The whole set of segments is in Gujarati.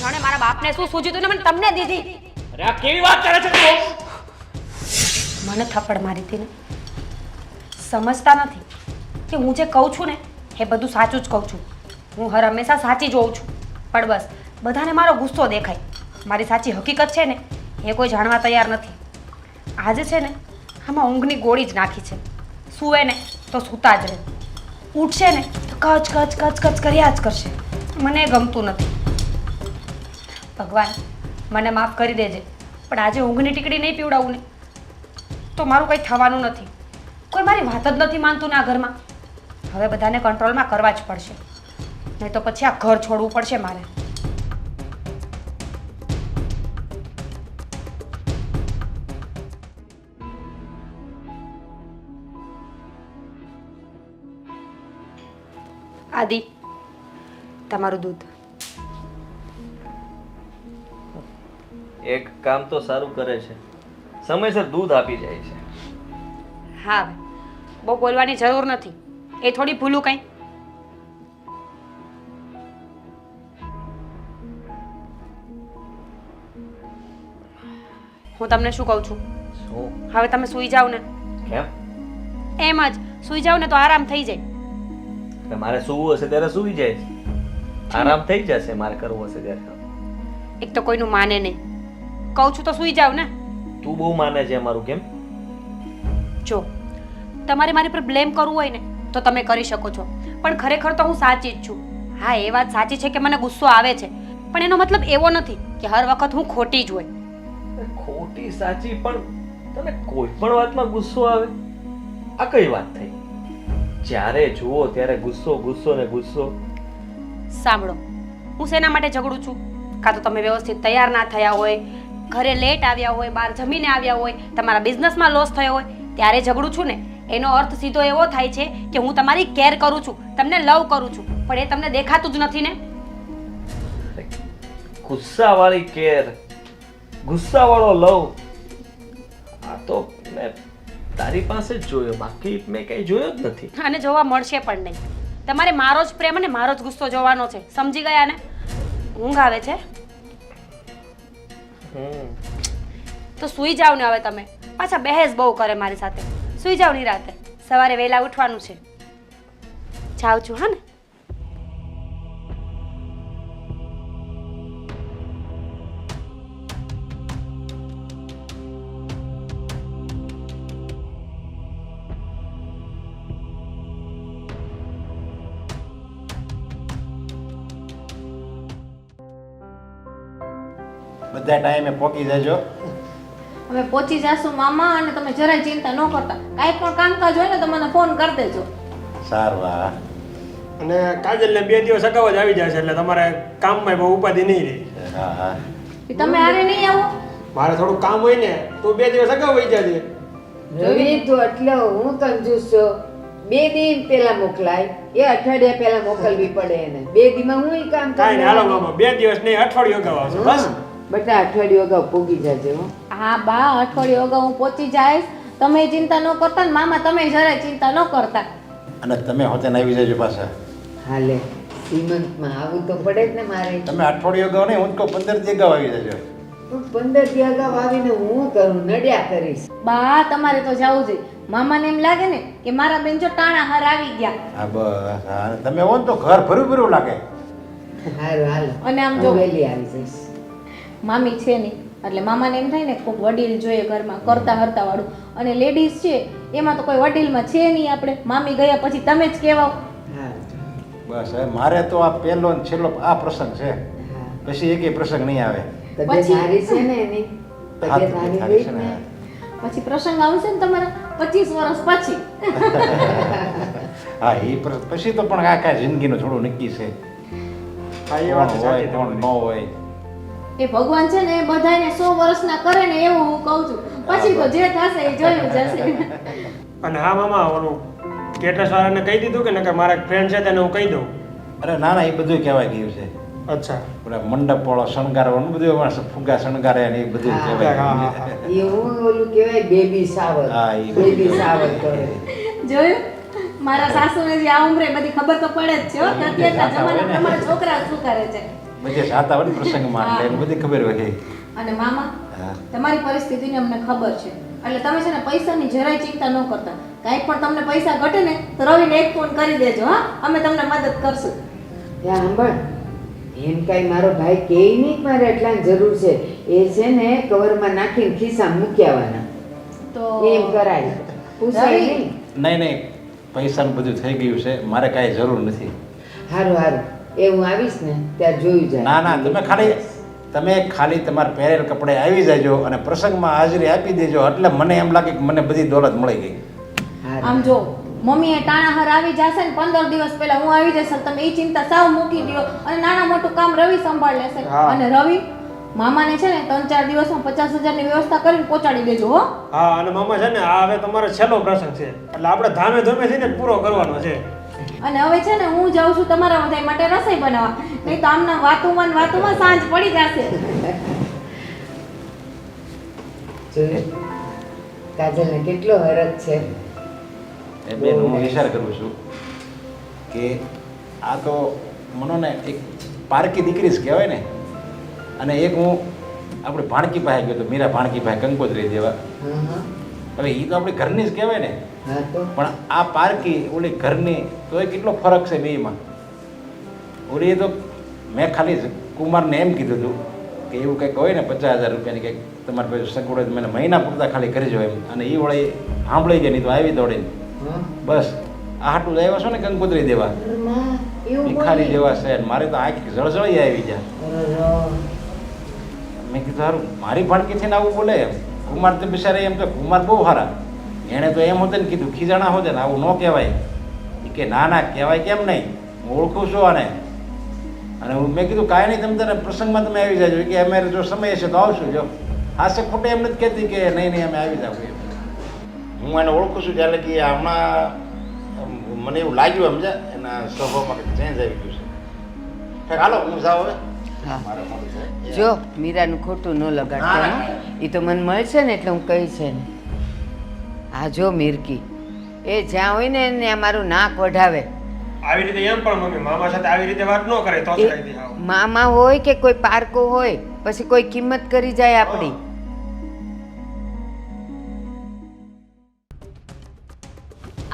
જાણે મારા બાપને શું સૂઝ્યું હતું ને મને તમને દીધી. અરે આ કેવી વાત કરે છે તું? મને થપ્પડ મારી હતી ને. સમજતા નથી કે હું જે કહું છું ને એ બધું સાચું જ કહું છું. હું હર હંમેશા સાચી જોઉં છું. પણ બસ બધાને મારો ગુસ્સો દેખાય. મારી સાચી હકીકત છે ને એ કોઈ જાણવા તૈયાર નથી. આજે છે ને આમાં ઊંઘની ગોળી જ નાખી છે. સૂવે ને તો સૂતા જ રહે, ઉઠશે ને તો કચ કચ કચ કચ કર્યા જ કરશે. મને ગમતું નથી. ભગવાન મને માફ કરી દેજે, પણ આજે ઊંઘની ટીકડી નહીં પીવડાવું ને તો મારું કંઈ થવાનું નથી. કોઈ મારી વાત જ નથી માનતું ને આ ઘરમાં. હવે બધાને કંટ્રોલમાં કરવા જ પડશે, નહીં તો પછી આ ઘર છોડવું પડશે મારે. આદિ, તમારું દૂધ. એક કામ તો સારું કરે છે, સમયસર દૂધ આપી જાય છે. હા, બહુ બોલવાની જરૂર નથી. એ થોડી ભૂલું કંઈ. હું તમને શું કહું છું, શું? હવે તમે સૂઈ જાઓ ને. કેમ? એમ જ સૂઈ જાઓ ને તો આરામ થઈ જાય. એટલે મારે સૂવું હશે ત્યારે સૂઈ જાય, આરામ થઈ જશે મારે કરવું હશે ત્યારે. એક તો કોઈનું માને નહીં. કહું છું તો સૂઈ જાઓ ને. તું બહુ માને છે મારું. કેમ? જો તમારે મારી પર બ્લેમ કરવું હોય ને તો તમે કરી શકો છો, પણ ખરેખર તો હું સાચી જ છું. હા, એ વાત સાચી છે કે મને ગુસ્સો આવે છે, પણ એનો મતલબ એવો નથી કે હર વખત હું ખોટી જ હોય. ખોટી સાચી, પણ તને કોઈ પણ વાતમાં ગુસ્સો આવે? આ કઈ વાત થઈ? જ્યારે જુઓ ત્યારે ગુસ્સો ગુસ્સો ને ગુસ્સો. સાંભળો, હું શેના માટે ઝઘડું છું? કાં તો તમે વ્યવસ્થિત તૈયાર ના થયા હોય, ઘરે લેટ આવ્યા હોય, બહાર જમીને આવ્યા હોય, તમારા બિઝનેસમાં લોસ થયો હોય, ત્યારે ઝઘડું છું ને. એનો અર્થ સીધો એવો થાય છે કે હું તમારી કેર કરું છું, તમને લવ કરું છું, પણ એ તમને દેખાતું જ નથી ને. ગુસ્સાવાળી કેર, ગુસ્સાવાળો લવ, આ તો મેં તારી પાસે જ જોયો, બાકી મેં કઈ જોયો જ નથી. અને જોવા મળશે પણ નહીં. તમારે મારો જ પ્રેમ અને મારો જ ગુસ્સો જોવાનો છે. સમજી ગયા ને? ઊંઘ આવે છે તો સૂઈ જાવ ને. હવે તમે પાછા બહેસ બહુ કરે મારી સાથે. સૂઈ જાવ નિરાતે, સવારે વહેલા ઉઠવાનું છે. જાઉં છું હા ને. બધા ટાઈમે પહોંચી જજો. અમે પહોંચી જાશું મામા, અને તમે જરાય ચિંતા ન કરતા. કાંઈ પણ કામકાજ હોય ને તો મને ફોન કરી દેજો. સારું. હા, અને કાજલને 2 દિવસ અગાઉ જ આવી જશે, એટલે તમારે કામમાં બહુ ઉપાધિ નહીં રહે. હા હા. તમે આરે નહીં આવો? મારે થોડું કામ હોય ને તો 2 દિવસ અગાઉ વહી જજે. રવિ તો એટલે હું કંજૂસ છું. 2 દી પહેલા મોકલાય, એ અઠવાડિયા પહેલા મોકલવી પડે એને. 2 દીમાં હું કામ કાંઈ નહીં, હાલો મામા, 2 દિવસ નહીં, અઠવાડિયું અગાઉ આવશે બસ. બટા અઠવાડિયું અગાઉ પૂગી જજે હો. હા બા, અઠવાડિયું અગાઉ હું પહોંચી જઈશ. તમે ચિંતા ન કરતા ને મામા તમે જરાય ચિંતા ન કરતા. અને તમે હોતે આવી જજો પાછા. હાલે, સીમંતમાં આવવું તો પડે જ ને મારે. તમે અઠવાડિયું અગાઉ નહીં, હું તો 15 દી અગાઉ આવી જજો. પણ 15 દી અગાઉ આવીને હું કરું? નડ્યા કરીશ. બા તમારે તો જવું જોઈએ. મામાને એમ લાગે ને કે મારા બેન જો ટાણા હાર આવી ગયા. હા બસ. હા, તમે હો ને તો ઘર ભરું ભરું લાગે. હારું હાલ. અને આમ હું જો વહેલી આવી જઈશ. મામી છે નહીં એટલે મામાને એમ થાય ને કોઈક વડીલ જોઈએ ઘરમાં, કરતા હરતા વાળું. અને લેડીઝ છે એમાં તો કોઈ વડીલમાં છે નહીં. આપણે મામી ગયા પછી તમે જ કહેવાઓ. હા બસ હવે મારે તો આ પહેલો ને છેલ્લો આ પ્રસંગ છે, હા. પછી એકેય પ્રસંગ નહીં આવે. તબિયત પછી? સારી છે ને એની? હા, તબિયત તબિયત સારી સારી છે ગઈ ને. ને? પછી પ્રસંગ આવશે ને તમારા 25 વર્ષ પછી. હા, એ પછી તો પણ આ કાંઈ જિંદગીનું થોડું નક્કી છે. હા, એ વાત કોણ હોય સાચી કોણ ન તમારી. હોય. એ ભગવાન છે ને એ બધાને 100 વર્ષના કરે ને એવું હું કહું છું. પછી તો જે થશે એ જોયું જશે. અને હા મામા, ઓલું કેટરસ વાળાને કહી દીધું કે નકર મારા ફ્રેન્ડ છે તેને હું કહી દઉં. અરે ના ના, એ બધું કહેવાય ગયું છે. અચ્છા. પેલા મંડપ વાળો શણગારવાનું બધું માણસ ફુગા શણગારે ને એ બધું હા, કહેવાય. હા, હા. એ હું ઓલું કહેવાય બેબી શાવર. હા, એ બેબી શાવર કરે. જોયું મારા સાસુને જે આ ઉંમરે બધી ખબર તો પડે જ છે હો. અત્યારના જમાના પ્રમાણે છોકરા શું કરે છે. બધે જાતા હોય ને પ્રસંગમાં એટલે એને બધી ખબર હોય. અને મામા હા. તમારી પરિસ્થિતિની અમને ખબર છે એટલે તમે છે ને પૈસાની જરાય ચિંતા ન કરતા. કાંઈ પણ તમને પૈસા ઘટે ને તો રવિને એક ફોન કરી દેજો. હા, અમે તમને મદદ કરશું. ત્યાં સાંભળ, એમ કાંઈ મારો ભાઈ કહે નહીં કે મારે એટલાની જરૂર છે. એ છે ને કવરમાં નાખીને ખિસ્સામાં મૂકી આવવાના. તો એમ કરાય, પૂછાય રવિ. નહીં. નહીં પૈસાનું બધું થઈ ગયું છે, મારે કાંઈ જરૂર નથી. સારું સારું, એ હું આવીશ ને ત્યારે જોયું જાય. ના તમે ખાલી તમારા પહેરેલ કપડે આવી જાજો અને પ્રસંગમાં હાજરી આપી દેજો એટલે મને એમ લાગે કે મને બધી દોલત મળી ગઈ. સારું. આમ જો મમ્મીએ ટાણાહર આવી જશે ને 15 દિવસ પહેલા હું આવી જશે તમે એ ચિંતા સાવ મૂકી દો અને નાના મોટું કામ રવિ સંભાળ લેશે. હા. અને રવિ મામાને છે ને 3-4 દિવસમાં 50,000 ની વ્યવસ્થા કરીને પહોંચાડી દેજો. હો, હા અને મામા છે ને આ હવે તમારો છેલ્લો પ્રસંગ છે એટલે આપણે ધામે ધૂમે થઈને જ પૂરો કરવાનો છે. અને હવે છે ને હું જાઉં છું તમારા બધા માટે રસોઈ બનાવવા, નહીં તો આમના વાતોમાં સાંજ પડી જશે. જોયું? કાજલને કેટલો હરખ છે. એ બેન હું વિચાર કરું છું કે આ તો મનોને એક પારકી દીકરી જ કહેવાય ને. અને એક હું આપણે ભાણકી પાસે ગયો તો મીરા ભાણકી પાસે કંકોત્રી દેવા. હા હા હવે એ તો આપણી ઘરની જ કહેવાય ને. હા તો પણ આ પારકી ઓલી ઘરની તો એ કેટલો ફરક છે બેમાં. ઓલી તો મેં ખાલી કુમારને એમ કીધું હતું કે એવું કંઈક હોય ને 50,000 રૂપિયાની કંઈક તમારી પાસે સગવડ હોય તો મને મહિના પૂરતા ખાલી કરજો એમ. અને એ વળી સાંભળી જાય નહીં તો આવી દોડીને હા. બસ આ હાટું જ આવ્યો છો ને કંકોત્રી દેવા. અરે માં, એવું ભિખારી બોલી? જેવા છે અને મારે તો આંખ જળજળી આવી જાય. અરે, મેં કીધું સારું મારી ભાણકીથી ને આવું બોલે એમ. કુમાર તો બિચારે એમ તો કુમાર બહુ સારા. એણે તો એમ હોતે ને કીધું ખીજાણા હોતે ને આવું ન કહેવાય. એ કે ના કહેવાય કેમ નહીં, હું ઓળખું છું આને. અને મેં કીધું કાંઈ નહીં તમે તારે પ્રસંગમાં તમે આવી જાજો. કે અમે જો સમય હશે તો આવશું. જો હાસે ખોટે એમ નથી કહેતી કે નહીં અમે આવી જાવ એમ. હું એને ઓળખું છું ત્યારે કે હમણાં મને એવું લાગ્યું સમજ્યા એના સ્વભાવમાં કંઈક ચેન્જ આવી ગયું છે. હાલો હું જાઉં હવે. હા. મારે મોડું છે. જો મીરાનું ખોટું ન લગાડતા ના, હો. એ તો મને મળશે ને એટલે હું કહી છે ને. આ જો મિરકી, એ જ્યાં હોય ને ત્યાં મારું નાક વઢાવે. આવી રીતે એમ પણ મમ્મી મામા સાથે આવી રીતે વાત ન કરે તો જ એ કહી દે. આવું. મામા હોય કે કોઈ પારકો હોય પછી કોઈ કિંમત કરી જાય આપણી.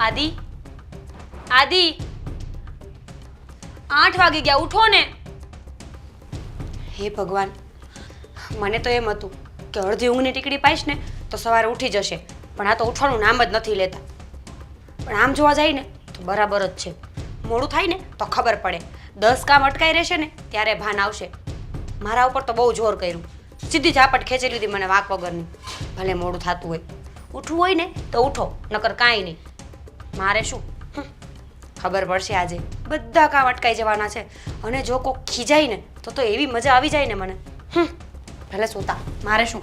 આદિ 8 વાગી ગયા, ઉઠો ને. હે ભગવાન, મને તો એમ હતું કે અડધી ઊંઘની ટીકડી પાઈશ ને તો સવારે ઉઠી જશે, પણ આ તો ઉઠવાનું નામ જ નથી લેતા. પણ આમ જોવા જાય ને તો બરાબર જ છે. મોડું થાય ને તો ખબર પડે, 10 કામ અટકાઈ રહેશે ને ત્યારે ભાન આવશે. મારા ઉપર તો બહુ જોર કર્યું, સીધી ઝાપટ ખેંચી લીધી મને વાંક વગરની. ભલે મોડું થતું હોય, ઉઠવું હોય ને તો ઉઠો, નકર કાંઈ નહીં. મારે શું, ખબર પડશે આજે બધા કામ અટકાઈ જવાના છે. અને જો કોક ખીજાય ને તો એવી મજા આવી જાય ને મને. ભલે સૂતા, મારે શું.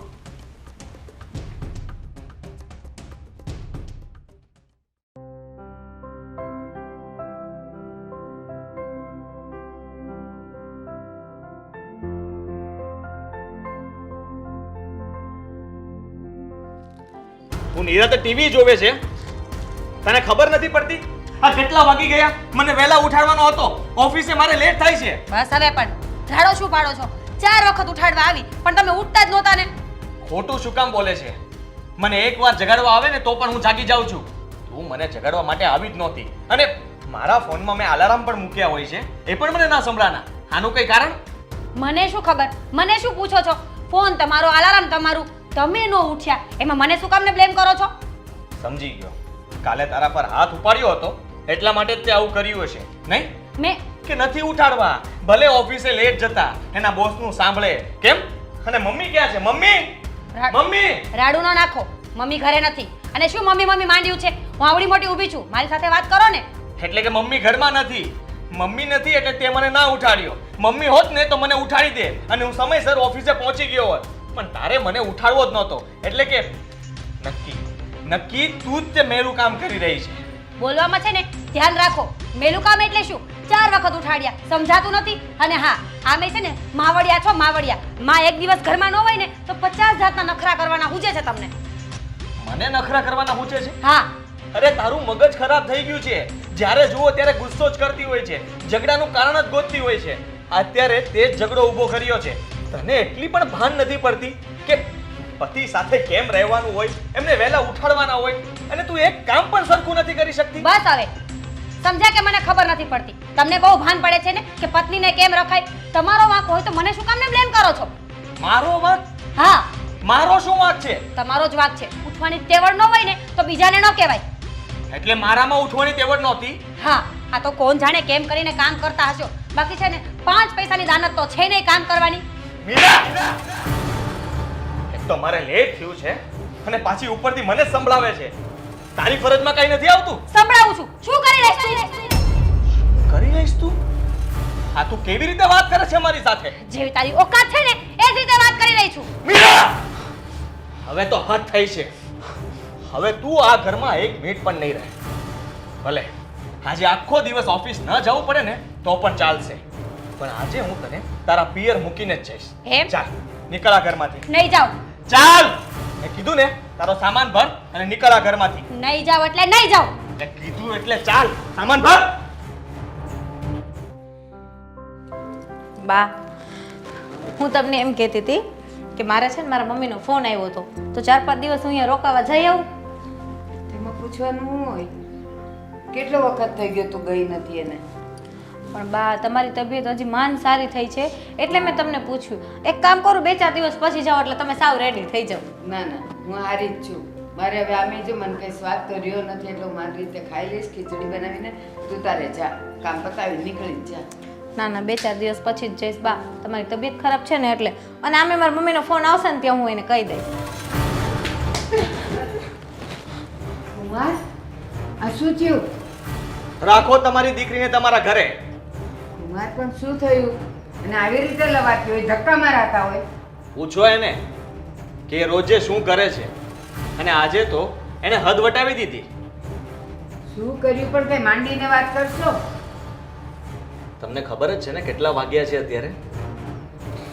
હું નિરાતે ટીવી જોવે છે, તને ખબર નથી પડતી? આ કેટલા વાગી ગયા? મને વહેલા ઉઠાડવાનો હતો, ઓફિસે મારે લેટ થાય છે. બસ હવે પણ રાડો શું પાડો છો? 4 વખત ઉઠાડવા આવી પણ તમે ઉઠતા જ નહોતા ને. ખોટું શું કામ બોલે છે? મને એકવાર જગાડવા આવે ને તો પણ હું જાગી જાઉં છું. તું મને જગાડવા માટે આવી જ નહોતી. અને મારા ફોનમાં મેં અલાર્મ પણ મૂક્યા હોય છે, એ પણ મને ના સંભળાના. આનું કઈ કારણ? મને શું ખબર, મને શું પૂછો છો? ફોન તમારો, અલાર્મ તમારું, તમે નો ઉઠ્યા એમાં મને શું કામને બ્લેમ કરો છો? સમજી ગયો. કાલે તારા પર હાથ ઉપાડ્યો હતો એટલા માટે જ તે આવું કર્યું હશે, નહીં? મેં કે નથી ઉઠાડવા, ભલે ઓફિસે લેટ જતા એના બોસનું સાંભળે. કેમ? અને મમ્મી ક્યાં છે? Mummy, mummy! રાડું ન નાખો, મમ્મી ઘરે નથી. અને શું મમ્મી માંડ્યું છે? હું આવડી મોટી ઊભી છું, મારી સાથે વાત કરો ને. એટલે કે મમ્મી ઘરમાં નથી. મમ્મી નથી એટલે તે મને ના ઉઠાડ્યો. મમ્મી હોત ને તો મને ઉઠાડી દે અને હું સમયસર ઓફિસે પહોંચી ગયો હોત. પણ તારે મને ઉઠાડવો જ નહોતો. એટલે કે નક્કી તું જ તે મેલું કામ કરી રહી છે. બોલવામાં છે ને ધ્યાન રાખો. મેલું કામ એટલે શું? 4 વખત ઉઠાડ્યા, સમજાતું નથી? અને હા, આમે છે ને માવડિયા છો, માવડિયા. માં એક દિવસ ઘરમાં ન હોય ને તો 50 જાતના નખરા કરવાના હુજે છે તમને. મને નખરા કરવાના પૂછે છે? હા, અરે તારું મગજ ખરાબ થઈ ગયું છે. જ્યારે જુઓ ત્યારે ગુસ્સો જ કરતી હોય છે, ઝઘડાનું કારણ જ ગોતતી હોય છે. અત્યારે તે જ ઝઘડો ઊભો કર્યો છે. તને એટલી પણ ભાન નથી પડતી કે પતિ સાથે કેમ રહેવાનું હોય, એમને વહેલા ઉઠાડવાના હોય, અને તું એક કામ પણ સરખું નથી કરી શકતી. બસ હવે સમજ્યા કે મને ખબર નથી પડતી. તમને બહુ ભાન પડે છે ને કે પત્નીને કેમ રખાય. તમારો વાંક હોય તો મને શું કામને બ્લેમ કરો છો? મારો વાંક? હા, મારો શું વાંક છે? તમારો જ વાંક છે. ઉઠવાની તેવડ ન હોય ને તો બીજાને ન કહેવાય. એટલે મારામાં ઉઠવાની તેવડ નહોતી? હા, આ તો કોણ જાણે કેમ કરીને કામ કરતા હશો. બાકી છે ને 5 પૈસાની દાનત તો છે નહીં કામ કરવાની. મીરા! એક તો મારે લેટ થયું છે અને પાછી ઉપરથી મને જ સંભળાવે છે. તારી ફરજમાં કઈ નથી આવતું? સંભળાવું છું. શું કરી રહીશ તું? કરી રહીશ તું? હા, તું કેવી રીતે વાત કરે છે મારી સાથે? જેવી તારી ઓકાત છે ને એ જ રીતે વાત કરી રહી છું. મીરા! હવે તો હદ થઈ છે. હવે તું આ ઘરમાં 1 મિનિટ પણ નહીં રહે. ભલે આજે આખો દિવસ ઓફિસ ન જવું પડે ને તો પણ ચાલશે, પણ આજે હું તને તારા પિયર મૂકીને જ જઈશ. એમ? ચાલ, નીકળ આ ઘરમાંથી. નહીં જાવ. ચાલ, મેં કીધું ને, તારો સામાન ભર અને નીકળ આ ઘરમાંથી. નહીં જાવ એટલે નહીં જાવ. મેં કીધું એટલે ચાલ, સામાન ભર. બા, હું તમને એમ કહેતી હતી કે મારે છે ને મારા મમ્મીનો ફોન આવ્યો હતો, તો 4-5 દિવસ હું અહીંયા રોકાવા જઈ આવું. તેમાં પૂછવાનું શું હોય? કેટલો વખત થઈ ગયો તું ગઈ નથી એને? પણ બા, તમારી તબિયત હજી માન સારી થઈ છે એટલે મેં તમને પૂછ્યું. એક કામ કરું, 2-4 દિવસ પછી જાઓ એટલે તમે સાવ રેડી થઈ જાઓ. ના ના, હું હારી જ છું. મારે હવે આમે જો મને કઈ સ્વાદ તો રહ્યો નથી, એટલે હું મારી રીતે ખાઈ લઈશ ખીચડી બનાવીને. તું તારે જા, કામ પતાવી નીકળી જ જા. ના ના, 2-4 દિવસ પછી જ જઈશ બા. તમારી તબિયત ખરાબ છે ને એટલે. અને આમે મારા મમ્મીનો ફોન આવશે ને ત્યાં હું એને કહી દઈશ. કુમાર, આ શું થયું? રાખો તમારી દીકરીને તમારા ઘરે. કુમાર, પણ શું થયું? અને આવી રીતે લવાતી હોય, ધક્કા મારાતા હોય? પૂછો એને કે રોજે શું કરે છે, અને આજે તો એને હદ વટાવી દીધી. શું કર્યું પણ કઈ માંડીને વાત કરશો? તમને ખબર જ છે ને કેટલા વાગ્યા છે અત્યારે?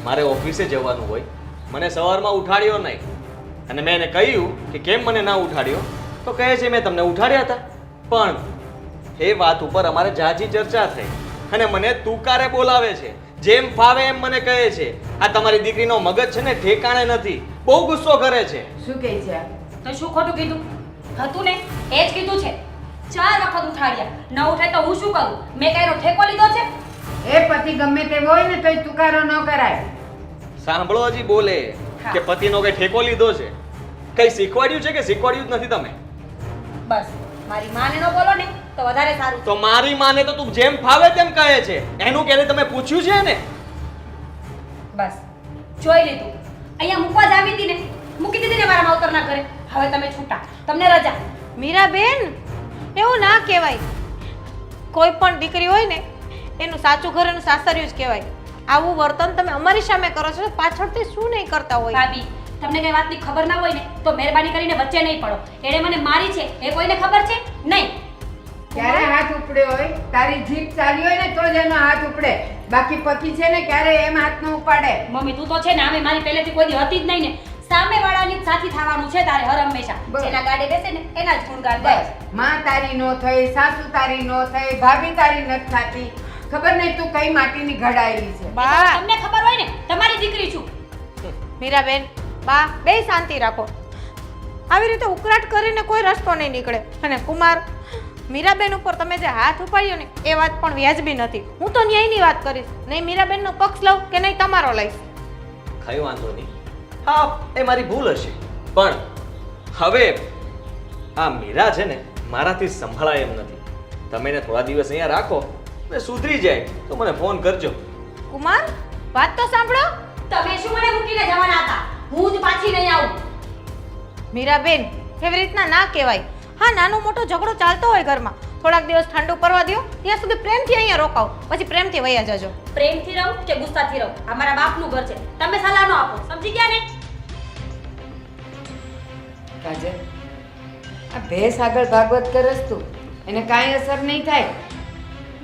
મારે ઓફિસે જવાનું હોય, મને સવારમાં ઉઠાડ્યો નહીં, અને મેં એને કહ્યું કે કેમ મને ના ઉઠાડ્યો, તો કહે છે મેં તમને ઉઠાડ્યા હતા. પણ એ વાત ઉપર અમારે ઝાઝી ચર્ચા થઈ અને મને તુકારે બોલાવે છે, જેમ ફાવે એમ મને કહે છે. આ તમારી દીકરીનો મગજ છે ને ઠેકાણે નથી, બહુ ગુસ્સો કરે છે. શું કહે છે આ? તો શું ખોટું કીધું? હતું ને એ જ કીધું છે. 4 વખત ઉઠાડ્યા, ન ઉઠે તો હું શું કરું? મેં કઈનો ઠેકો લીધો છે? એ પતિ ગમે તે હોય ને તોય તુકારો ન કરાય. સાંભળો, હજી બોલે કે પતિનો કઈ ઠેકો લીધો છે. કઈ શીખવાડ્યું છે કે શીખવાડ્યું જ નથી તમે? બસ મારી માને ન બોલો ને તો વધારે સારું. તો મારી માને તો તું જેમ ફાવે તેમ કહે છે. એનું ક્યારે તમે પૂછ્યું છે ને? બસ જોઈ લીધું. અહીંયા મૂકવા જ આવી હતી ને, મૂકી દીધી ને મારા માવતરના ઘરે. હવે તમે છૂટા, તમને રજા. મીરાબેન, એવું ના કહેવાય. કોઈ પણ દીકરી હોય ને એનું સાચું ઘર એનું સાસરિયું જ કહેવાય. આવું વર્તન તમે અમારી સામે કરો છો, પાછળથી શું નહીં કરતા હોય? ભાભી, તમને કઈ વાતની ખબર ના હોય ને તો મહેરબાની કરીને વચ્ચે નહીં પડો. એણે મને મારી છે એ કોઈને ખબર છે નહીં? ક્યારે હાથ ઉપડ્યો હોય? તારી જીભ ચાલી હોય ને તો જ એનો હાથ ઉપડે, બાકી પતિ છે ને ક્યારે એમ હાથ ન ઉપાડે. મમ્મી તું તો છે ને આમે મારી પહેલેથી કોઈ દી હતી જ નહીં ને. સામે વાળાની જ સાથી થવાનું છે તારે હર હંમેશા. બસ. જેના ગાડે બેસે ને એના જ ગુણગાન ગાય. બસ, માં તારી નો થઈ, સાસુ તારી નો થઈ, ભાભી તારી નથી થાતી. ખબર નહીં તું કઈ માટીની ઘડાયેલી છે. બા, તમને ખબર હોય ને, તમારી દીકરી છું. મીરાબેન, બા, બે શાંતિ રાખો. આવી રીતે ઉકળાટ કરીને કોઈ રસ્તો નહીં નીકળે. અને કુમાર, મીરાબેન ઉપર તમે જે હાથ ઉપાડ્યો ને એ વાત પણ વ્યાજબી નથી. હું તો ન્યાયની વાત કરીશ. નહીં મીરાબેનનો પક્ષ લઉં કે નહીં તમારો લઈશ. કઈ વાંધો નહીં. હા, એ મારી ભૂલ હશે, પણ હવે આ મીરા છે ને મારાથી સંભળાય એમ નથી. તમે એને થોડા દિવસ અહીંયા રાખો ને સુધરી જાય તો મને ફોન કરજો. કુમાર, વાત તો સાંભળો. તમે શું મને મૂકીને જવાના હતા? હું જ પાછી નહીં આવું. મીરાબેન, એવી રીતના ના કહેવાય. હા, નાનો મોટો ઝઘડો ચાલતો હોય ઘરમાં, થોડાક દિવસ ઠંડુ પડવા દો, ત્યાં સુધી પ્રેમથી અહીંયા રોકાઓ, પછી પ્રેમથી વયા જજો. પ્રેમથી રહું કે ગુસ્સાથી રહું, આ મારા બાપનું ઘર છે. તમે સલાહ ન આપો, સમજી ગયા ને? કાજલ, આ ભેંસ આગળ ભાગવત કરસ તું, એને કાંઈ અસર નહીં થાય.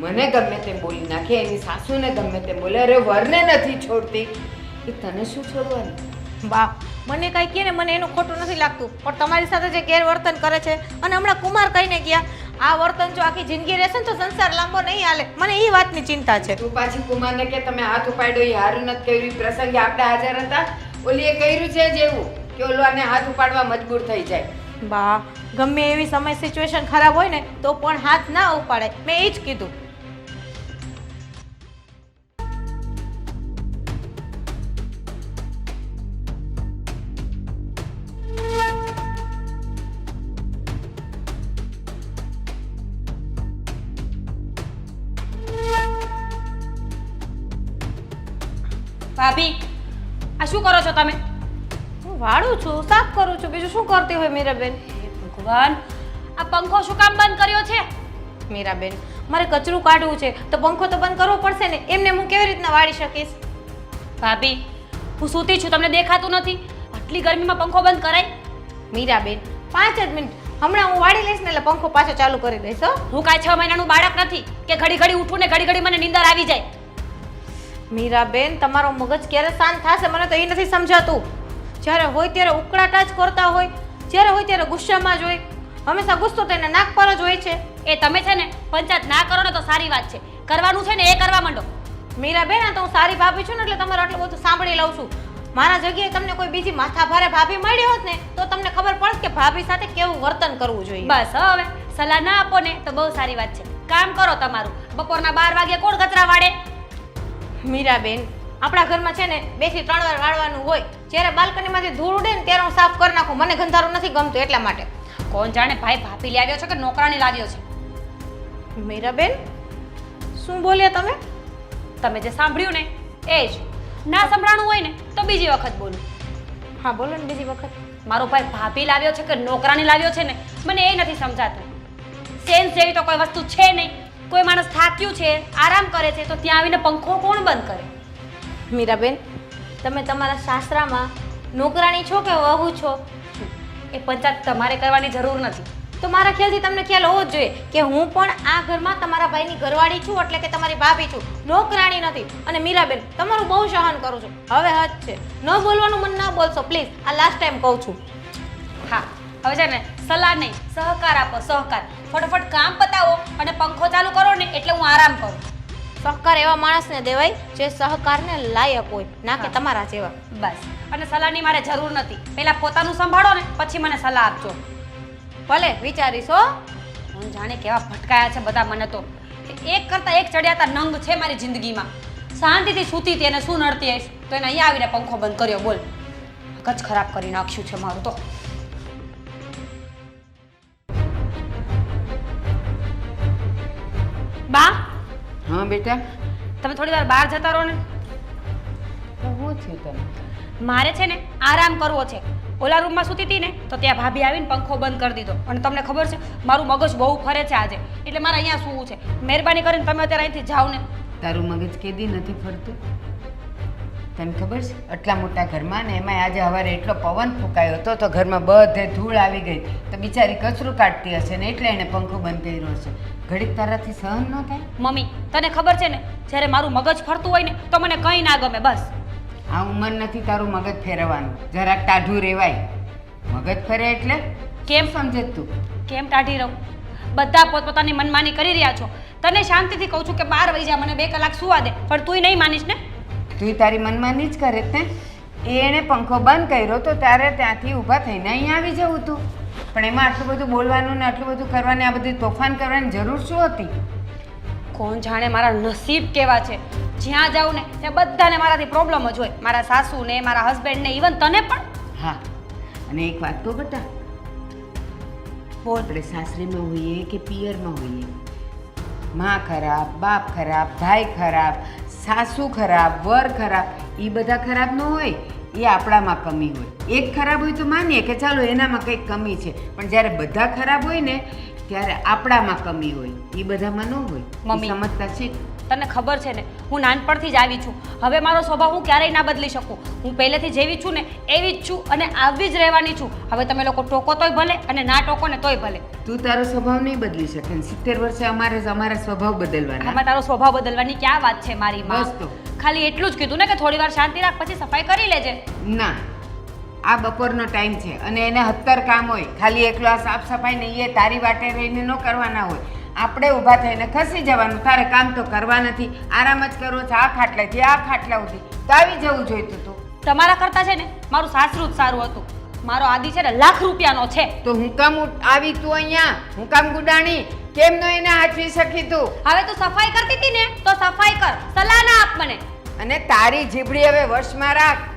મને ગમે તેમ બોલી નાખે, એની સાસુને ગમે તેમ બોલે, અરે વરને નથી છોડતી, એ તને શું છોડવાનું? બા, મને કાંઈ કહે ને મને એનું ખોટું નથી લાગતું, પણ તમારી સાથે જે ગેરવર્તન કરે છે, અને હમણાં કુમાર કહીને ગયા, આ વર્તન જો આખી જિંદગી રહેશે ને તો સંસાર લાંબો નહીં હાલે. મને એ વાતની ચિંતા છે. તું પાછી કુમારને કે તમે હાથ ઉપાડ્યો એ હારું નથી કર્યું પ્રસંગે આપણે હાજર હતા ઓલીએ કર્યું છે જેવું કે ઓલાને હાથ ઉપાડવા મજબૂર થઈ જાય. બા ગમે એવી સમય સિચ્યુએશન ખરાબ હોય ને તો પણ હાથ ના ઉપાડે. મેં એ જ કીધું. ભાભી આ શું કરો છો તમે? હું વાળું છું, સાફ કરું છું, બીજું શું કરતી હોય મીરાબેન? હે ભગવાન, આ પંખો શું કામ બંધ કર્યો છે? મીરાબેન મારે કચરું કાઢવું છે તો પંખો તો બંધ કરવો પડશે ને. એમને હું કેવી રીતના વાળી શકીશ? ભાભી હું સૂતી છું, તમને દેખાતું નથી? આટલી ગરમીમાં પંખો બંધ કરાય? મીરાબેન 5 જ મિનિટ હમણાં હું વાળી લઈશ ને એટલે પંખો પાછો ચાલુ કરી દઈશ. હો હું કાંઈ 6 મહિનાનું બાળક નથી કે ઘડી ઘડી ઉઠું ને ઘડી ઘડી મને નીંદર આવી જાય. મીરાબેન તમારો મગજ ક્યારે શાંત થશે મને તો એ નથી સમજાતું. જ્યારે હોય ત્યારે ઉકળાટા જ કરતા હોય, જ્યારે હોય ત્યારે ગુસ્સામાં જ હોય. હંમેશા ગુસ્સો તો એના નાક પર જ હોય છે. એ તમે છે ને પંચાયત ના કરો ને તો સારી વાત છે, કરવાનું છે ને એ કરવા માંડો. મીરાબેન આ તો હું સારી ભાભી છું ને એટલે તમારે આટલું બધું સાંભળી લઉં છું. મારા જગ્યાએ તમને કોઈ બીજી માથા ભારે ભાભી મળી હોત ને તો તમને ખબર પડત કે ભાભી સાથે કેવું વર્તન કરવું જોઈએ. બસ હવે સલાહ ના આપો ને તો બહુ સારી વાત છે. કામ કરો તમારું. બપોરના 12 વાગે કોણ કચરા વાળે? મીરાબેન આપણા ઘરમાં છે ને 2 થી 3 વાર વાળવાનું હોય. જ્યારે બાલ્કનીમાંથી ધૂળ ઉડે ને ત્યારે હું સાફ કરી નાખું. મને ગંધારું નથી ગમતું એટલા માટે. કોણ જાણે ભાઈ ભાભી લાવ્યો છે કે નોકરાણી લાવ્યો છે? મીરાબેન શું બોલ્યા તમે? તમે જે સાંભળ્યું ને એ જ. ના સંભળાણું હોય ને તો બીજી વખત બોલું. હા બોલો ને બીજી વખત. મારો ભાઈ ભાભી લાવ્યો છે કે નોકરાણી લાવ્યો છે ને મને એ નથી સમજાતું. સેન્સ જેવી તો કોઈ વસ્તુ છે નહીં. કોઈ માણસ થાક્યું છે, આરામ કરે છે તો ત્યાં આવીને પંખો કોણ બંધ કરે? મીરાબેન તમે તમારા સાસરામાં નોકરાણી છો કે વહુ છો? એ પંચાયત તમારે કરવાની જરૂર નથી. તો મારા ખ્યાલથી તમને ખ્યાલ હોવો જ જોઈએ કે હું પણ આ ઘરમાં તમારા ભાઈની ઘરવાળી છું, એટલે કે તમારી ભાભી છું, નોકરાણી નથી. અને મીરાબેન તમારું બહુ સહન કરું છું, હવે હદ છે. ન બોલવાનું મન ના બોલશો પ્લીઝ, આ લાસ્ટ ટાઈમ કહું છું. હા હવે છે ને સલાહ નહીં, સહકાર આપો, સહકાર. ફટાફટ કામ પતાવો અને પંખો ચાલુ કરો ને એટલે હું આરામ કરું. સહકાર એવા માણસને દેવાય જે સહકારને લાયક હોય, ના કે હા. તમારા જેવા. બસ. અને સલાહની મારે જરૂર નથી. પહેલા પોતાનું સંભાળો ને પછી મને સલાહ આપજો. ભલે વિચારીશ હો. હું જાણે કેવા ભટકાયા છે બધા મને તો. એક કરતા એક ચડિયાતા નંગ છે મારી જિંદગીમાં. શાંતિથી સૂતી હતી અને શું નડતી હશે તો એને અહીંયા આવીને પંખો બંધ કર્યો. બોલ, મગજ ખરાબ કરી નાખ્યું છે મારું તો. બા હા બેટા તમે થોડી વાર બહાર જતા રહો ને. શું થયું તને? મારે છે ને આરામ કરવો છે. ઓલા રૂમમાં સૂતી હતી ને તો ત્યાં ભાભી આવીને પંખો બંધ કરી દીધો. અને તમને ખબર છે મારું મગજ બહુ ફરે છે આજે, એટલે મારે અહીંયા સૂવું છે. મહેરબાની કરીને તમે અત્યારે અહીંથી જાઓ ને. તારું મગજ કેદી નથી ફરતું? તને ખબર છે આટલા મોટા ઘરમાં ને એમાં આજે સવારે એટલો પવન ફૂંકાયો હતો તો ઘરમાં બધે ધૂળ આવી ગઈ તો બિચારી કચરું કાઢતી હશે ને એટલે એને પંખો બંધ કર્યો હશે. ઘડીક તારાથી સહન ન થાય? મમ્મી તને ખબર છે ને જ્યારે મારું મગજ ફરતું હોય ને તો મને કંઈ ના ગમે. બસ આ ઉંમર નથી તારું મગજ ફેરવવાનું, જરાક ટાઢું રહેવાય. મગજ ફરે એટલે કેમ સમજે તું? કેમ ટાઢી રહું? બધા પોતપોતાની મનમાની કરી રહ્યા છો. તને શાંતિથી કહું છું કે 12 વાગ્યા મને 2 કલાક સુવા દે, પણ તુંય નહીં માનીશ ને. તું તારી મનમાની જ કરે ને. એણે પંખો બંધ કર્યો તો ત્યારે ત્યાંથી ઊભા થઈને અહીં આવી જવું તું. પણ એમાં આટલું બધું બોલવાનું ને આટલું બધું કરવાની, આ બધી તોફાન કરવાની જરૂર શું હતી? કોણ જાણે મારા નસીબ કેવા છે. જ્યાં જાઉં ને ત્યાં બધાને મારાથી પ્રોબ્લેમ જ હોય. મારા સાસુને, મારા હસબન્ડને, ઇવન તને પણ. હા, અને એક વાત તો બતા, બોલ. આપણે સાસરીમાં હોઈએ કે પિયરમાં હોઈએ, માં ખરાબ, બાપ ખરાબ, ભાઈ ખરાબ, સાસુ ખરાબ, વર ખરાબ, એ બધા ખરાબ ન હોય, એ આપણામાં કમી હોય. એક ખરાબ હોય તો માનીએ કે ચાલો એનામાં કંઈક કમી છે, પણ જ્યારે બધા ખરાબ હોય ને ત્યારે આપણામાં કમી હોય, એ બધામાં ન હોય. મમ્મી. એ સમજતા છે? તને ખબર છે ને હું નાનપણથી જ આવી છું. હવે મારો સ્વભાવ હું ક્યારેય ના બદલી શકું. હું પહેલેથી જેવી છું ને એવી જ છું અને આવી જ રહેવાની છું. હવે તમે લોકો ટોકો તોય ભલે અને ના ટોકો ને તોય ભલે. તું તારો સ્વભાવ નહીં બદલી શકે ને 70 વર્ષે અમારે જ અમારા સ્વભાવ બદલવાના. આમાં તારો સ્વભાવ બદલવાની ક્યાં વાત છે મારી માં? બસ તો. ખાલી એટલું જ કીધું ને કે થોડી વાર શાંતિ રાખ પછી સફાઈ કરી લેજે. ના, આ બપોરનો ટાઈમ છે અને એને 70 કામ હોય. ખાલી એકલો આ સાફ સફાઈ ને એ તારી વાટે રહીને ન કરવાના હોય. આપણે ઊભા થઈને ખસી જવાનું. તારે કામ તો કરવા નથી, આરામ જ કરવો છે. આ ખાટલાથી આ ખાટલા સુધી તો આવી જવું જોઈતું હતું. તમારા કરતા છે ને મારું સાસરું જ સારું હતું. મારો આદિ છે ને લાખ રૂપિયાનો છે. તો હું કામ આવી તું અહીંયા? હું કામ ગુડાણી? કેમ ન એને હાચવી શકી તું? હવે તું સફાઈ કરતી હતી ને તો સફાઈ કર, સલાહ ના આપ મને. અને તારી જીભડી હવે વશમાં રાખ.